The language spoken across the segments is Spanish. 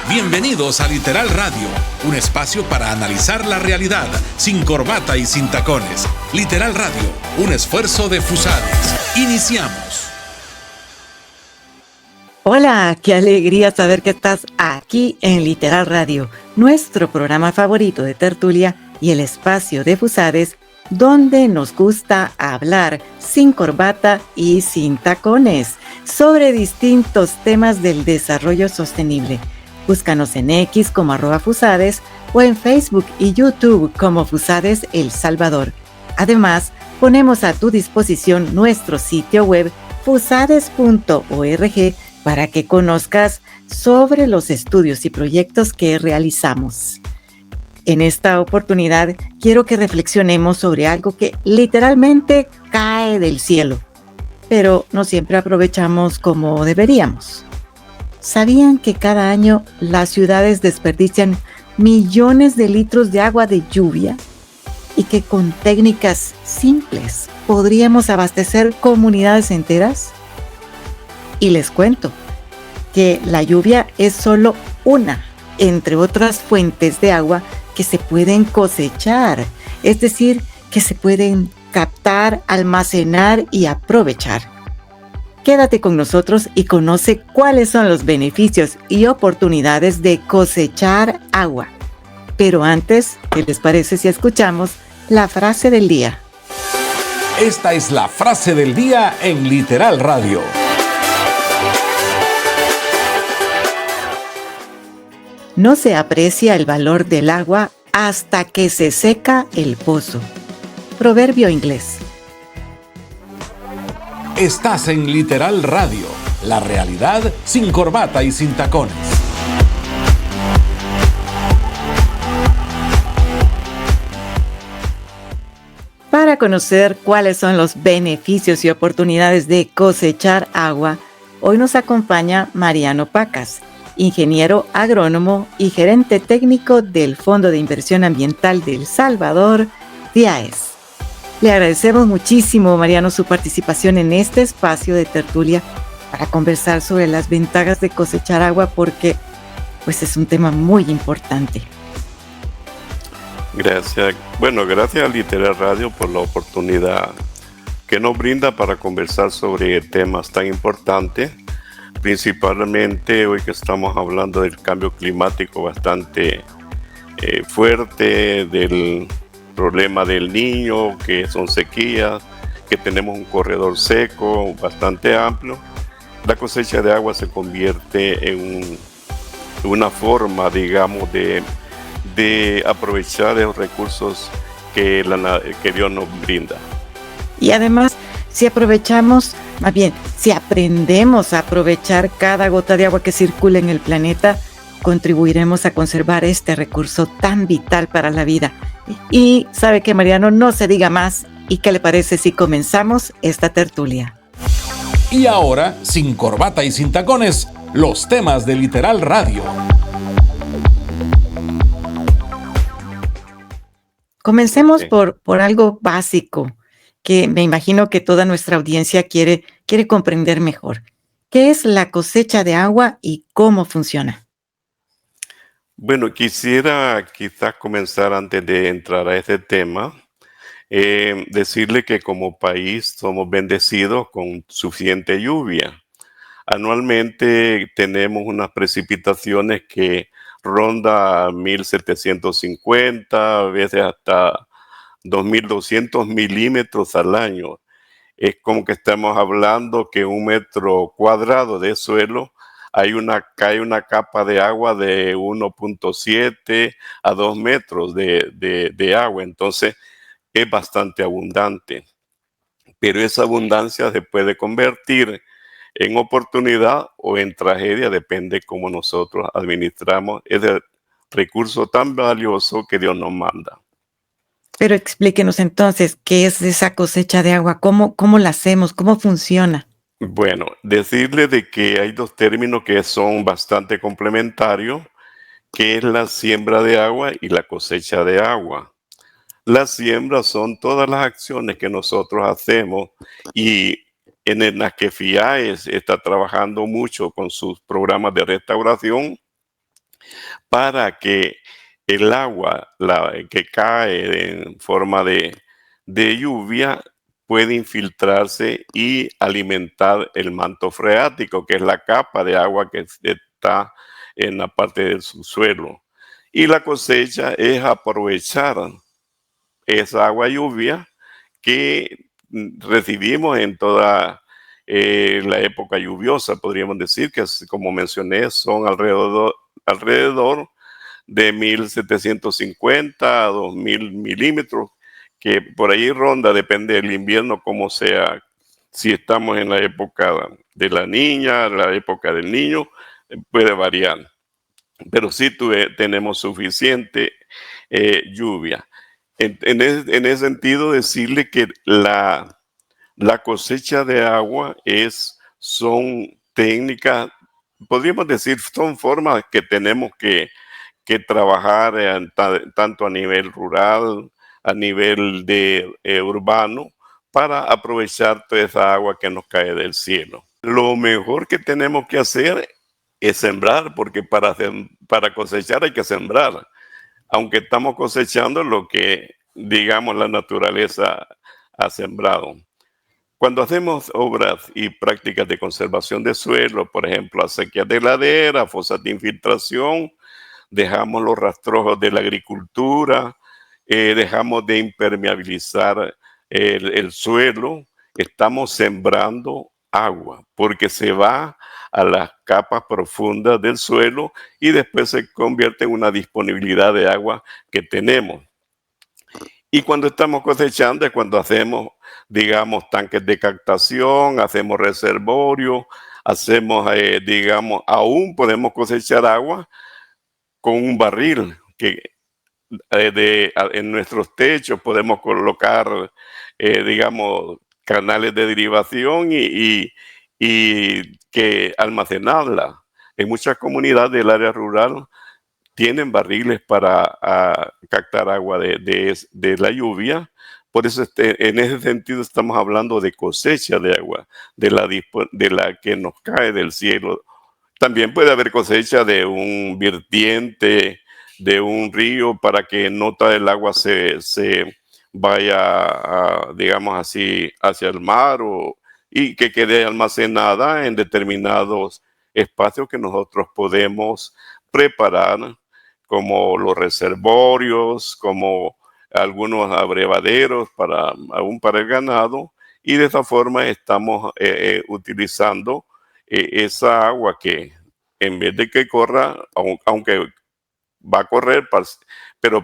Bienvenidos a Literal Radio, un espacio para analizar la realidad sin corbata y sin tacones. Literal Radio, un esfuerzo de Fusades. Iniciamos. Hola, qué alegría saber que estás aquí en Literal Radio, nuestro programa favorito de tertulia y el espacio de Fusades, donde nos gusta hablar sin corbata y sin tacones sobre distintos temas del desarrollo sostenible. Búscanos en X como @Fusades o en Facebook y YouTube como Fusades El Salvador. Además, ponemos a tu disposición nuestro sitio web fusades.org para que conozcas sobre los estudios y proyectos que realizamos. En esta oportunidad quiero que reflexionemos sobre algo que literalmente cae del cielo, pero no siempre aprovechamos como deberíamos. ¿Sabían que cada año las ciudades desperdician millones de litros de agua de lluvia? Y que con técnicas simples podríamos abastecer comunidades enteras. Y les cuento que la lluvia es solo una, entre otras fuentes de agua que se pueden cosechar, es decir, que se pueden captar, almacenar y aprovechar. Quédate con nosotros y conoce cuáles son los beneficios y oportunidades de cosechar agua. Pero antes, ¿qué les parece si escuchamos la frase del día? Esta es la frase del día en Literal Radio. No se aprecia el valor del agua hasta que se seca el pozo. Proverbio inglés. Estás en Literal Radio, la realidad sin corbata y sin tacones. Para conocer cuáles son los beneficios y oportunidades de cosechar agua, hoy nos acompaña Mariano Pacas, ingeniero agrónomo y gerente técnico del Fondo de Inversión Ambiental de El Salvador, FIAES. Le agradecemos muchísimo, Mariano, su participación en este espacio de tertulia para conversar sobre las ventajas de cosechar agua porque pues es un tema muy importante. Gracias. Bueno, gracias a Literal Radio por la oportunidad que nos brinda para conversar sobre temas tan importantes, principalmente hoy que estamos hablando del cambio climático bastante fuerte, del problema del Niño, que son sequías, que tenemos un corredor seco bastante amplio. La cosecha de agua se convierte en una forma, digamos, de aprovechar los recursos que Dios nos brinda. Y además, si aprendemos a aprovechar cada gota de agua que circula en el planeta, contribuiremos a conservar este recurso tan vital para la vida. Y sabe que, Mariano, no se diga más. ¿Y qué le parece si comenzamos esta tertulia? Y ahora, sin corbata y sin tacones, los temas de Literal Radio. Comencemos por algo básico que me imagino que toda nuestra audiencia quiere comprender mejor. ¿Qué es la cosecha de agua y cómo funciona? Bueno, quisiera quizás comenzar antes de entrar a este tema, decirle que como país somos bendecidos con suficiente lluvia. Anualmente tenemos unas precipitaciones que ronda 1.750, a veces hasta 2.200 milímetros al año. Es como que estamos hablando que 1 metro cuadrado de suelo cae una capa de agua de 1.7 a 2 metros de agua. Entonces es bastante abundante. Pero esa abundancia se puede convertir en oportunidad o en tragedia, depende cómo nosotros administramos ese recurso tan valioso que Dios nos manda. Pero explíquenos entonces, ¿qué es esa cosecha de agua? ¿Cómo la hacemos? ¿Cómo funciona? Bueno, decirle de que hay dos términos que son bastante complementarios, que es la siembra de agua y la cosecha de agua. La siembra son todas las acciones que nosotros hacemos y en las que FIAES está trabajando mucho con sus programas de restauración para que el agua que cae en forma de lluvia puede infiltrarse y alimentar el manto freático, que es la capa de agua que está en la parte del subsuelo. Y la cosecha es aprovechar esa agua lluvia que recibimos en toda la época lluviosa. Podríamos decir que, como mencioné, son alrededor de 1.750 a 2.000 milímetros, que por ahí ronda, depende del invierno, como sea. Si estamos en la época de la niña, la época del niño, puede variar. Pero sí tenemos suficiente lluvia. En ese sentido, decirle que la cosecha de agua son técnicas, podríamos decir, son formas que tenemos que trabajar tanto a nivel rural, a nivel urbano, para aprovechar toda esa agua que nos cae del cielo. Lo mejor que tenemos que hacer es sembrar, porque para cosechar hay que sembrar, aunque estamos cosechando lo que, digamos, la naturaleza ha sembrado. Cuando hacemos obras y prácticas de conservación de suelo, por ejemplo, acequias de ladera, fosas de infiltración, dejamos los rastrojos de la agricultura, dejamos de impermeabilizar el suelo, estamos sembrando agua, porque se va a las capas profundas del suelo y después se convierte en una disponibilidad de agua que tenemos. Y cuando estamos cosechando es cuando hacemos, digamos, tanques de captación, hacemos reservorios, hacemos, digamos, aún podemos cosechar agua con un barril que en nuestros techos podemos colocar, digamos, canales de derivación y que almacenarla. En muchas comunidades del área rural tienen barriles para captar agua de la lluvia. Por eso en ese sentido estamos hablando de cosecha de agua, de la que nos cae del cielo. También puede haber cosecha de un vertiente, de un río, para que no toda el agua se vaya, digamos así, hacia el mar y que quede almacenada en determinados espacios que nosotros podemos preparar, como los reservorios, como algunos abrevaderos aún para el ganado, y de esa forma estamos utilizando esa agua que, en vez de que corra, aunque va a correr, pero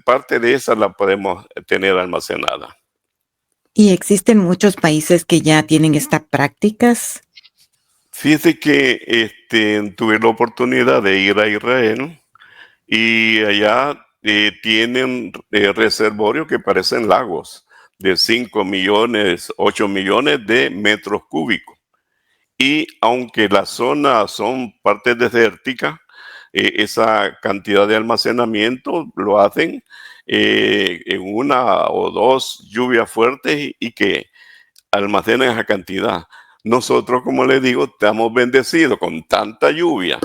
parte de esa la podemos tener almacenada. ¿Y existen muchos países que ya tienen estas prácticas? Fíjese que tuve la oportunidad de ir a Israel y allá tienen reservorios que parecen lagos de 5 millones, 8 millones de metros cúbicos. Y aunque las zonas son partes desérticas, esa cantidad de almacenamiento lo hacen en una o dos lluvias fuertes y que almacenan esa cantidad. Nosotros, como les digo, estamos bendecidos con tanta lluvia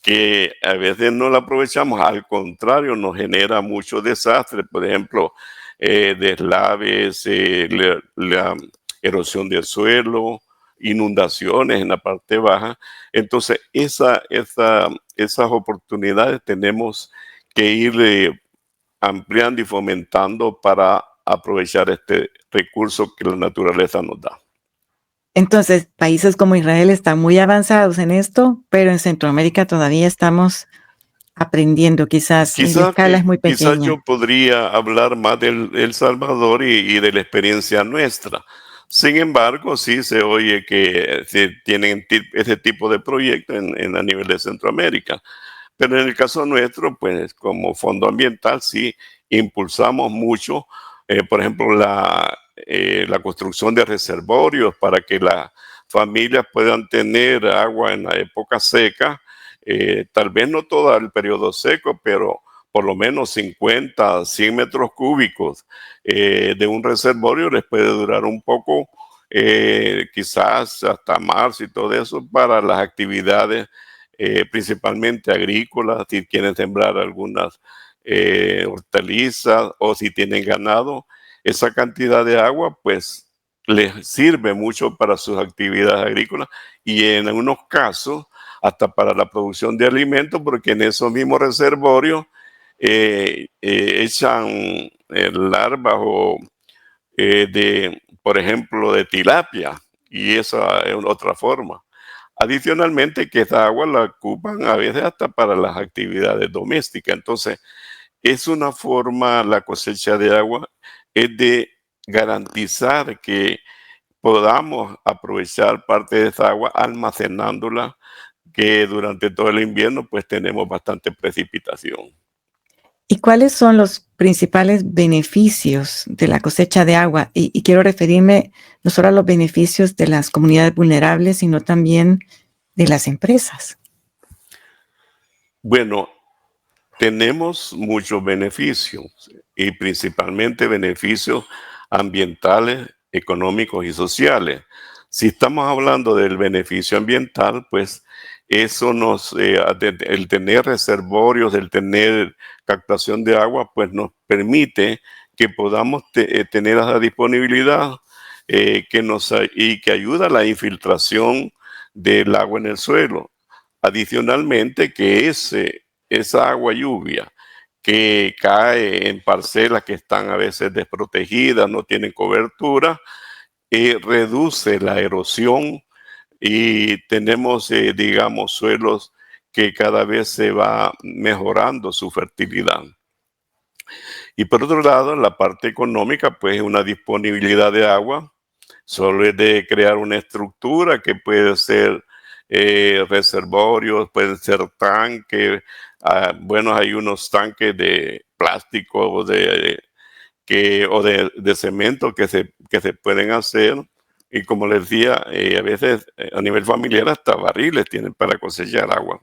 que a veces no la aprovechamos, al contrario, nos genera mucho desastre, por ejemplo, deslaves, la erosión del suelo, inundaciones en la parte baja. Entonces, esas oportunidades tenemos que ir ampliando y fomentando para aprovechar este recurso que la naturaleza nos da. Entonces, países como Israel están muy avanzados en esto, pero en Centroamérica todavía estamos aprendiendo, quizás y la escala es muy Quizás pequeña. yo podría hablar más del El Salvador y de la experiencia nuestra. Sin embargo, sí se oye que se tienen ese tipo de proyectos a nivel de Centroamérica. Pero en el caso nuestro, pues como fondo ambiental, sí impulsamos mucho, por ejemplo, la construcción de reservorios para que las familias puedan tener agua en la época seca, tal vez no todo el periodo seco, pero por lo menos 50, 100 metros cúbicos de un reservorio les puede durar un poco, quizás hasta marzo y todo eso, para las actividades principalmente agrícolas, si quieren sembrar algunas hortalizas o si tienen ganado, esa cantidad de agua pues les sirve mucho para sus actividades agrícolas y en algunos casos hasta para la producción de alimentos, porque en esos mismos reservorios echan larvas o por ejemplo, de tilapia, y esa es otra forma. Adicionalmente, que esa agua la ocupan a veces hasta para las actividades domésticas. Entonces, es una forma, la cosecha de agua, es de garantizar que podamos aprovechar parte de esa agua almacenándola, que durante todo el invierno pues tenemos bastante precipitación. ¿Y cuáles son los principales beneficios de la cosecha de agua? Y quiero referirme no solo a los beneficios de las comunidades vulnerables, sino también de las empresas. Bueno, tenemos muchos beneficios y principalmente beneficios ambientales, económicos y sociales. Si estamos hablando del beneficio ambiental, pues eso el tener reservorios, el tener captación de agua, pues nos permite que podamos tener esa disponibilidad y que ayuda a la infiltración del agua en el suelo. Adicionalmente, que esa agua lluvia que cae en parcelas que están a veces desprotegidas, no tienen cobertura, reduce la erosión y tenemos, digamos, suelos que cada vez se va mejorando su fertilidad. Y por otro lado, la parte económica, pues una disponibilidad de agua, solo es de crear una estructura que puede ser reservorios, pueden ser tanques. Bueno, hay unos tanques de plástico o de cemento que se pueden hacer. Y como les decía, a veces a nivel familiar hasta barriles tienen para cosechar agua.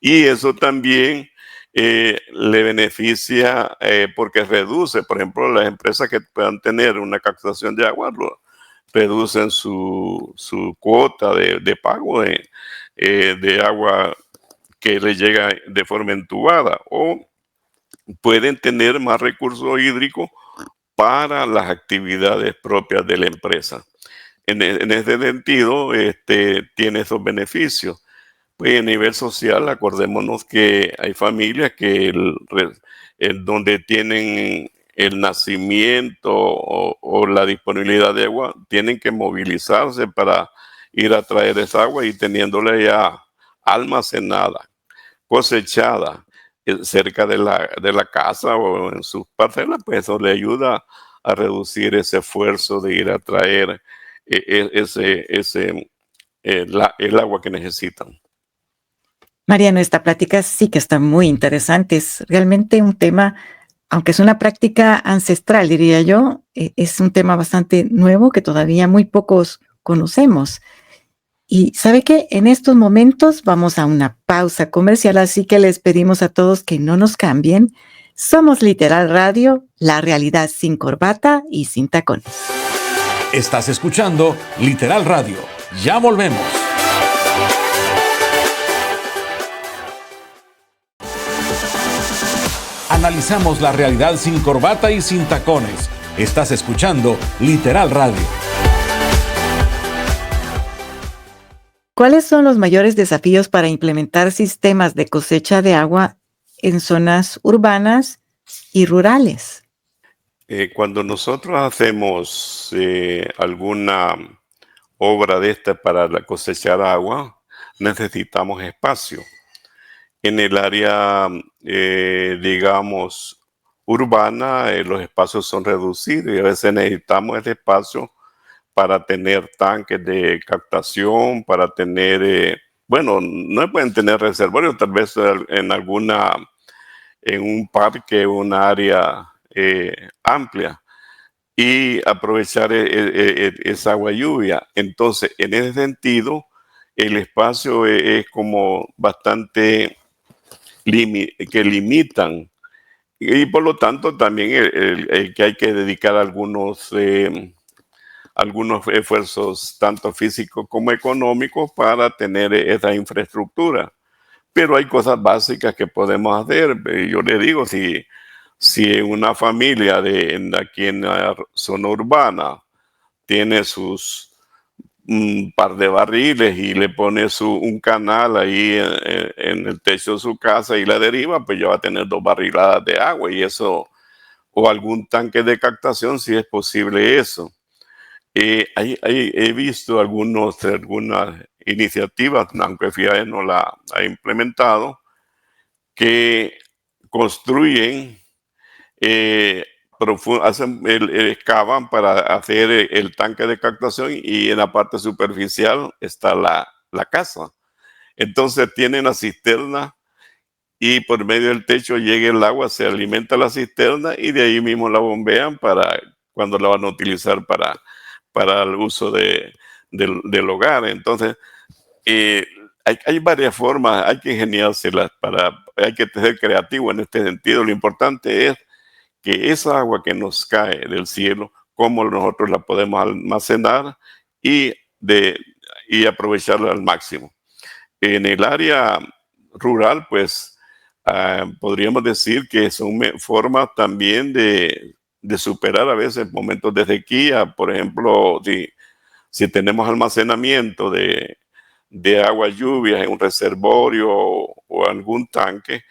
Y eso también le beneficia porque reduce, por ejemplo, las empresas que puedan tener una captación de agua, reducen su cuota de pago de agua que les llega de forma entubada, o pueden tener más recursos hídricos para las actividades propias de la empresa. En ese sentido, tiene esos beneficios. Pues a nivel social, acordémonos que hay familias que donde tienen el nacimiento o la disponibilidad de agua, tienen que movilizarse para ir a traer esa agua y teniéndola ya almacenada, cosechada cerca de la casa o en sus parcelas, pues eso le ayuda a reducir ese esfuerzo de ir a traer el agua que necesitan. Mariano, esta plática sí que está muy interesante. Es realmente un tema, aunque es una práctica ancestral, diría yo, es un tema bastante nuevo que todavía muy pocos conocemos. Y ¿sabe qué? En estos momentos vamos a una pausa comercial, así que les pedimos a todos que no nos cambien. Somos Literal Radio, la realidad sin corbata y sin tacones. Estás escuchando Literal Radio. Ya volvemos. Analizamos la realidad sin corbata y sin tacones. Estás escuchando Literal Radio. ¿Cuáles son los mayores desafíos para implementar sistemas de cosecha de agua en zonas urbanas y rurales? Cuando nosotros hacemos alguna obra de esta para cosechar agua, necesitamos espacio. En el área, digamos, urbana, los espacios son reducidos y a veces necesitamos ese espacio para tener tanques de captación, para tener, bueno, no pueden tener reservorios, tal vez en un parque, una área amplia, y aprovechar esa agua lluvia. Entonces, en ese sentido, el espacio es como bastante que limitan, y por lo tanto también el que hay que dedicar algunos esfuerzos tanto físicos como económicos para tener esa infraestructura. Pero hay cosas básicas que podemos hacer. Yo le digo, si una familia aquí en la zona urbana tiene sus un par de barriles y le pone un canal ahí en el techo de su casa y la deriva, pues ya va a tener 2 barriladas de agua y eso, o algún tanque de captación si es posible eso. He visto algunas iniciativas, aunque FIAE no la ha implementado, que construyen, excavan para hacer el tanque de captación y en la parte superficial está la casa. Entonces tienen la cisterna y por medio del techo llega el agua, se alimenta la cisterna y de ahí mismo la bombean para cuando la van a utilizar para el uso del hogar. Entonces, hay varias formas, hay que ingeniárselas, hay que ser creativo en este sentido. Lo importante es que esa agua que nos cae del cielo, cómo nosotros la podemos almacenar y, y aprovecharla al máximo. En el área rural, pues, podríamos decir que son formas también de superar a veces momentos de sequía. Por ejemplo, si tenemos almacenamiento de agua lluvia en un reservorio o algún tanque,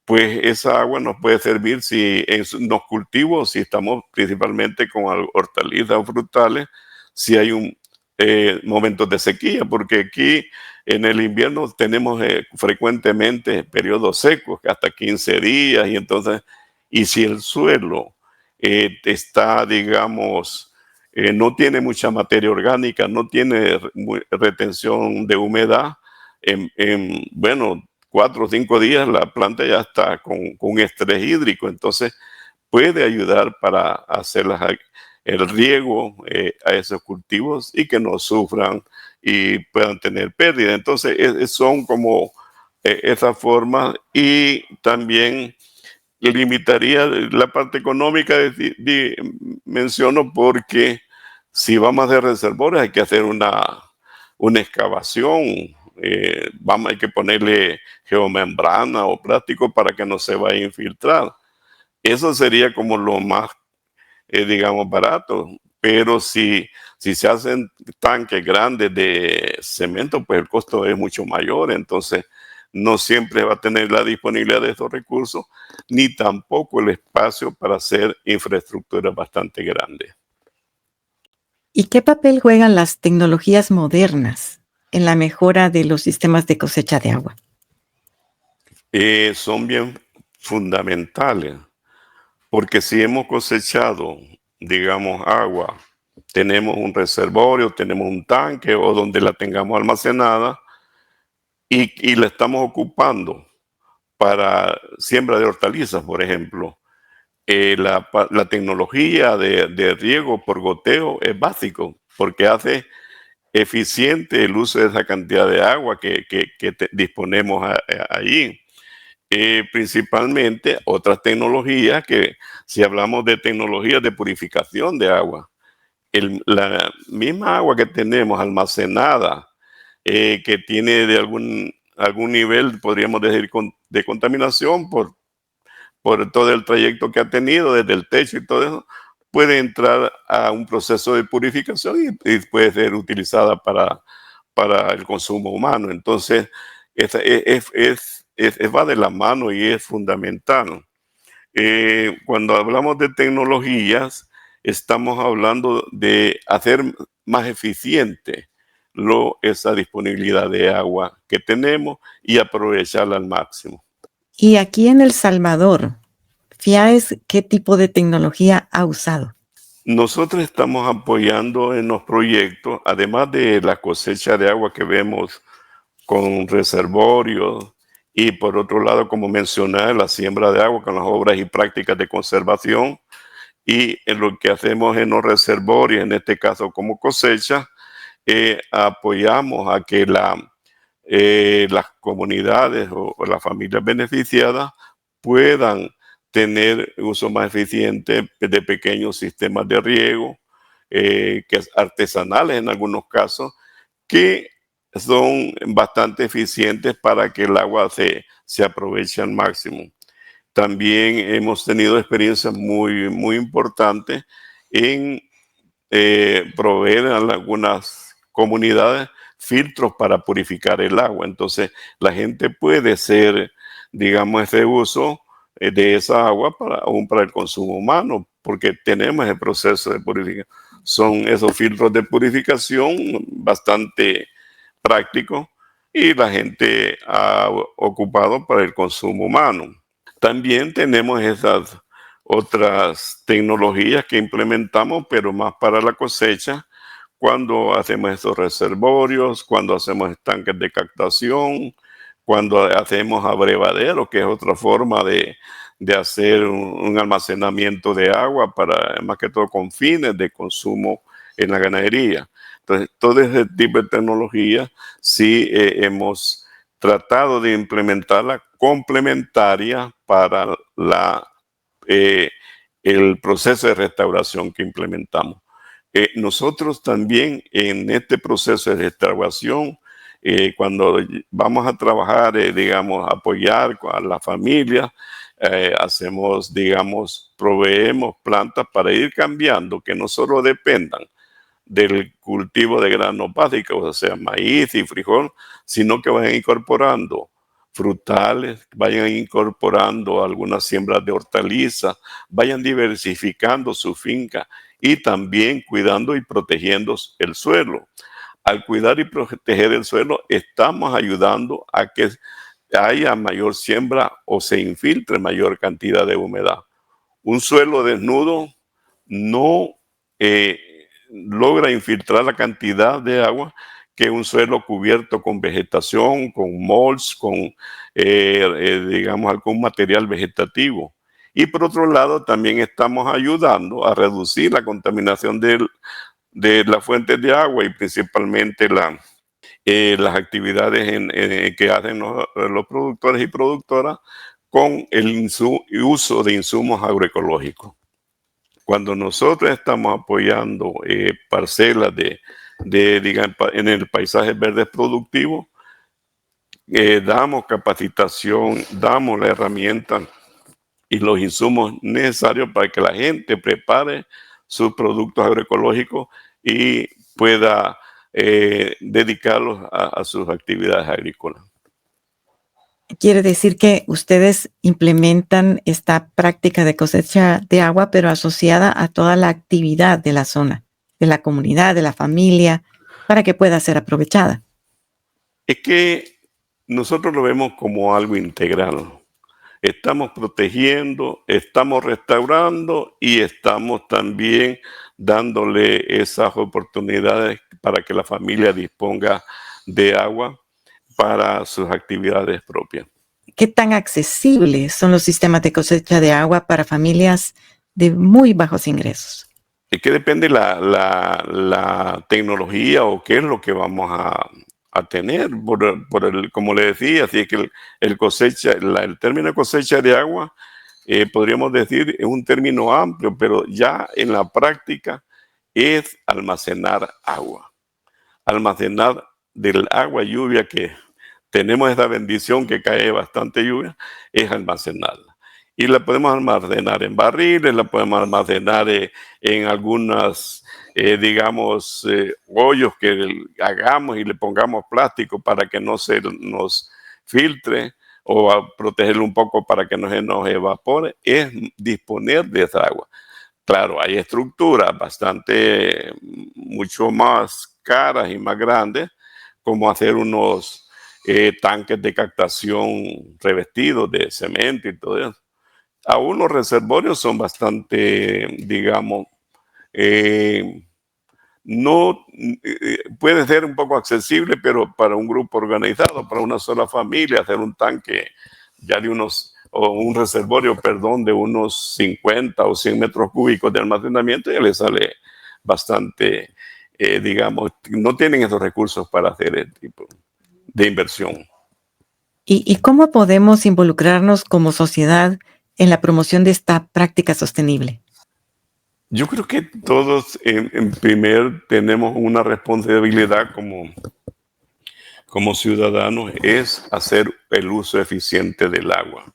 pues esa agua nos puede servir si en los cultivos, si estamos principalmente con hortalizas o frutales, si hay momentos de sequía, porque aquí en el invierno tenemos frecuentemente periodos secos, hasta 15 días, y si el suelo está, digamos, no tiene mucha materia orgánica, no tiene retención de humedad, bueno, 4 o 5 días la planta ya está con estrés hídrico, entonces puede ayudar para hacer el riego a esos cultivos y que no sufran y puedan tener pérdida. Entonces son como esas formas, y también limitaría la parte económica, menciono, porque si vamos a hacer reservorios hay que hacer una excavación, hay que ponerle geomembrana o plástico para que no se vaya a infiltrar. Eso sería como lo más, digamos, barato. Pero si se hacen tanques grandes de cemento, pues el costo es mucho mayor. Entonces, no siempre va a tener la disponibilidad de estos recursos, ni tampoco el espacio para hacer infraestructuras bastante grandes. ¿Y qué papel juegan las tecnologías modernas en la mejora de los sistemas de cosecha de agua? Son bien fundamentales, porque si hemos cosechado, digamos, agua, tenemos un reservorio, tenemos un tanque o donde la tengamos almacenada y la estamos ocupando para siembra de hortalizas, por ejemplo, la tecnología de riego por goteo es básico, porque hace eficiente el uso de esa cantidad de agua que disponemos allí. Principalmente otras tecnologías, que si hablamos de tecnologías de purificación de agua, la misma agua que tenemos almacenada, que tiene de algún nivel, podríamos decir, de contaminación por todo el trayecto que ha tenido desde el techo y todo eso, puede entrar a un proceso de purificación y puede ser utilizada para el consumo humano. Entonces, va de la mano y es fundamental. Cuando hablamos de tecnologías, estamos hablando de hacer más eficiente esa disponibilidad de agua que tenemos y aprovecharla al máximo. Y aquí en El Salvador, FIAES, ¿qué tipo de tecnología ha usado? Nosotros estamos apoyando en los proyectos, además de la cosecha de agua que vemos con reservorios, y por otro lado, como mencioné, la siembra de agua con las obras y prácticas de conservación, y en lo que hacemos en los reservorios, en este caso como cosecha, apoyamos a que las comunidades o las familias beneficiadas puedan tener uso más eficiente de pequeños sistemas de riego que es artesanales en algunos casos, que son bastante eficientes para que el agua se aproveche al máximo. También hemos tenido experiencias muy importantes en proveer a algunas comunidades filtros para purificar el agua. Entonces, la gente puede hacer, digamos, ese uso de esa agua aún para el consumo humano, porque tenemos el proceso de purificación. Son esos filtros de purificación bastante prácticos y la gente ha ocupado para el consumo humano. También tenemos esas otras tecnologías que implementamos, pero más para la cosecha, cuando hacemos estos reservorios, cuando hacemos estanques de captación, cuando hacemos abrevaderos, que es otra forma de hacer un almacenamiento de agua para, más que todo, con fines de consumo en la ganadería. Entonces, todo ese tipo de tecnología sí hemos tratado de implementarla complementaria para el proceso de restauración que implementamos. Nosotros también en este proceso de restauración, cuando vamos a trabajar, digamos, apoyar a la familia, hacemos, digamos, proveemos plantas para ir cambiando, que no solo dependan del cultivo de granos básicos, o sea, maíz y frijol, sino que vayan incorporando frutales, vayan incorporando algunas siembras de hortalizas, vayan diversificando su finca y también cuidando y protegiendo el suelo. Al cuidar y proteger el suelo, estamos ayudando a que haya mayor siembra o se infiltre mayor cantidad de humedad. Un suelo desnudo no logra infiltrar la cantidad de agua que un suelo cubierto con vegetación, con mulch, con, digamos, algún material vegetativo. Y por otro lado, también estamos ayudando a reducir la contaminación de las fuentes de agua y principalmente las actividades que hacen los productores y productoras con el uso de insumos agroecológicos. Cuando nosotros estamos apoyando parcelas digamos, en el paisaje verde productivo, damos capacitación, damos la herramienta y los insumos necesarios para que la gente prepare sus productos agroecológicos y pueda dedicarlos a sus actividades agrícolas. Quiere decir que ustedes implementan esta práctica de cosecha de agua, pero asociada a toda la actividad de la zona, de la comunidad, de la familia, para que pueda ser aprovechada. Es que nosotros lo vemos como algo integral. Estamos protegiendo, estamos restaurando y estamos también dándole esas oportunidades para que la familia disponga de agua para sus actividades propias. ¿Qué tan accesibles son los sistemas de cosecha de agua para familias de muy bajos ingresos? Es que depende la tecnología o qué es lo que vamos a tener. Como le decía, así es que el término cosecha de agua, podríamos decir, es un término amplio, pero ya en la práctica es almacenar agua. Almacenar del agua lluvia, que tenemos esa bendición que cae bastante lluvia, es almacenarla. Y la podemos almacenar en barriles, la podemos almacenar en algunas, digamos, hoyos que hagamos y le pongamos plástico para que no se nos filtre, o a protegerlo un poco para que no se nos evapore, es disponer de esa agua. Claro, hay estructuras mucho más caras y más grandes, como hacer unos tanques de captación revestidos de cemento y todo eso. Aún los reservorios son bastante, digamos, no puede ser un poco accesible, pero para un grupo organizado, para una sola familia, hacer un tanque ya de un reservorio, perdón, de unos 50 o 100 metros cúbicos de almacenamiento, ya le sale bastante, digamos, no tienen esos recursos para hacer el tipo de inversión. ¿Y cómo podemos involucrarnos como sociedad en la promoción de esta práctica sostenible? Yo creo que todos en primer tenemos una responsabilidad como ciudadanos, es hacer el uso eficiente del agua.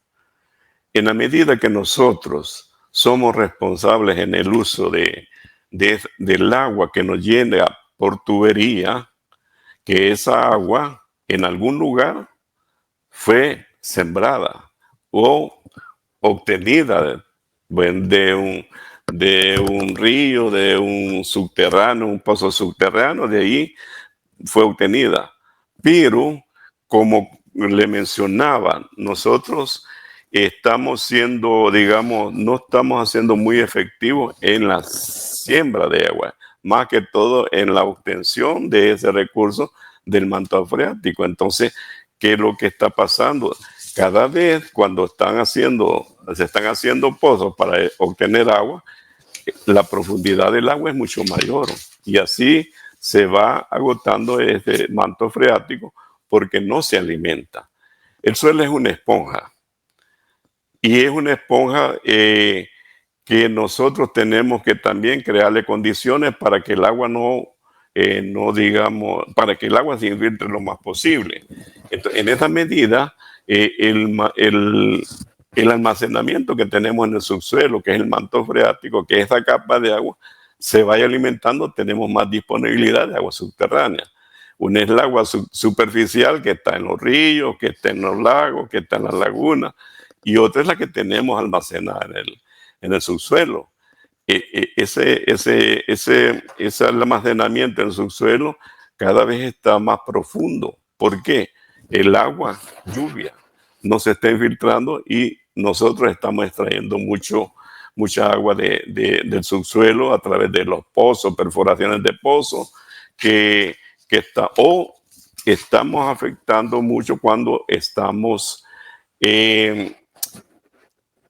En la medida que nosotros somos responsables en el uso del agua que nos llega por tubería, que esa agua en algún lugar fue sembrada o obtenida de un río, de un subterráneo, un pozo subterráneo, de ahí fue obtenida. Pero, como le mencionaba, nosotros estamos siendo, digamos, no estamos haciendo muy efectivos en la siembra de agua, más que todo en la obtención de ese recurso del manto freático. Entonces, ¿qué es lo que está pasando? Cada vez cuando se están haciendo pozos para obtener agua, la profundidad del agua es mucho mayor y así se va agotando ese manto freático porque no se alimenta. El suelo es una esponja y es una esponja que nosotros tenemos que también crearle condiciones para que el agua para que el agua se infiltre lo más posible. Entonces, en esa medida, el almacenamiento que tenemos en el subsuelo, que es el manto freático, que es esa capa de agua, se vaya alimentando, tenemos más disponibilidad de agua subterránea. Una es el agua superficial que está en los ríos, que está en los lagos, que está en las lagunas, y otra es la que tenemos almacenada en el subsuelo. Ese almacenamiento en el subsuelo cada vez está más profundo. ¿Por qué? El agua, lluvia, no se está infiltrando y nosotros estamos extrayendo mucha agua del subsuelo a través de los pozos, perforaciones de pozos, estamos afectando mucho cuando estamos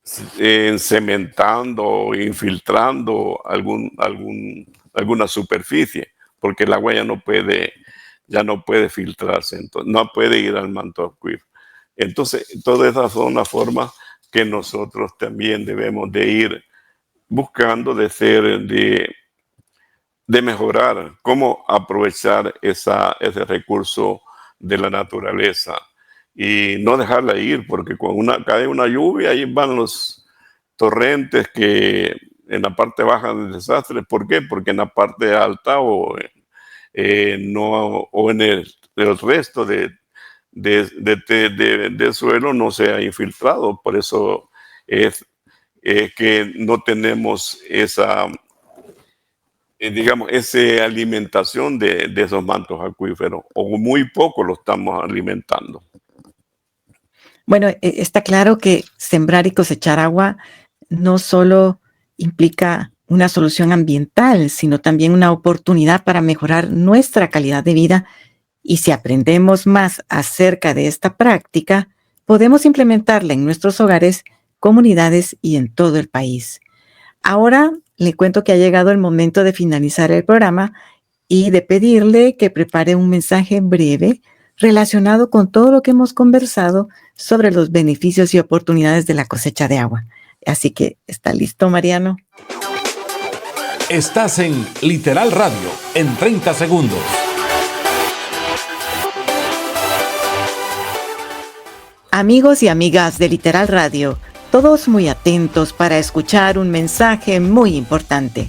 cementando, infiltrando alguna superficie, porque el agua ya no puede filtrarse, entonces no puede ir al manto acuífero. Entonces, todas esas son las formas que nosotros también debemos de ir buscando de mejorar, cómo aprovechar ese recurso de la naturaleza y no dejarla ir, porque cuando cae una lluvia, ahí van los torrentes que en la parte baja del desastre. ¿Por qué? Porque en la parte alta o en el resto de suelo no se ha infiltrado. Por eso es que no tenemos esa alimentación de esos mantos acuíferos, o muy poco lo estamos alimentando. Bueno, está claro que sembrar y cosechar agua no solo implica una solución ambiental, sino también una oportunidad para mejorar nuestra calidad de vida. Y si aprendemos más acerca de esta práctica, podemos implementarla en nuestros hogares, comunidades y en todo el país. Ahora le cuento que ha llegado el momento de finalizar el programa y de pedirle que prepare un mensaje breve relacionado con todo lo que hemos conversado sobre los beneficios y oportunidades de la cosecha de agua. Así que, ¿está listo, Mariano? Estás en Literal Radio, en 30 segundos. Amigos y amigas de Literal Radio, todos muy atentos para escuchar un mensaje muy importante.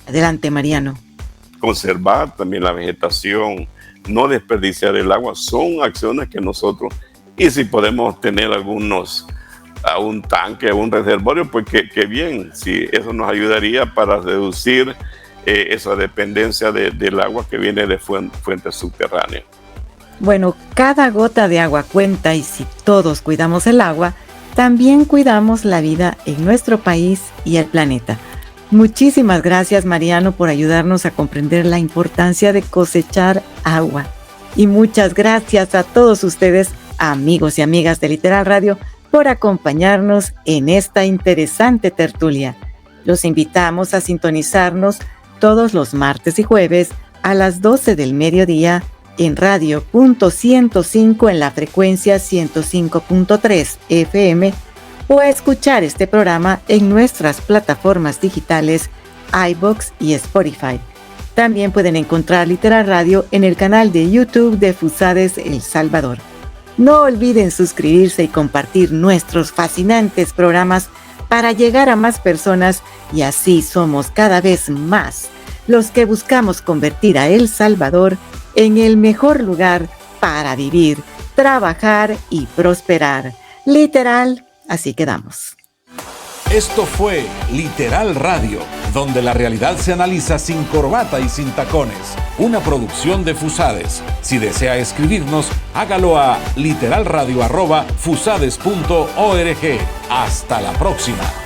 Adelante, Mariano. Conservar también la vegetación, no desperdiciar el agua, son acciones que nosotros, y si podemos tener a un tanque, a un reservorio, pues que bien, si eso nos ayudaría para reducir esa dependencia del agua que viene de fuentes subterráneas. Bueno, cada gota de agua cuenta y si todos cuidamos el agua, también cuidamos la vida en nuestro país y el planeta. Muchísimas gracias, Mariano, por ayudarnos a comprender la importancia de cosechar agua. Y muchas gracias a todos ustedes, amigos y amigas de Literal Radio, por acompañarnos en esta interesante tertulia. Los invitamos a sintonizarnos todos los martes y jueves a las 12 del mediodía en Radio.105 en la frecuencia 105.3 FM o a escuchar este programa en nuestras plataformas digitales iVoox y Spotify. También pueden encontrar Literal Radio en el canal de YouTube de FUSADES El Salvador. No olviden suscribirse y compartir nuestros fascinantes programas para llegar a más personas, y así somos cada vez más los que buscamos convertir a El Salvador en el mejor lugar para vivir, trabajar y prosperar. Literal, así quedamos. Esto fue Literal Radio, donde la realidad se analiza sin corbata y sin tacones. Una producción de FUSADES. Si desea escribirnos, hágalo a literalradio@fusades.org. Hasta la próxima.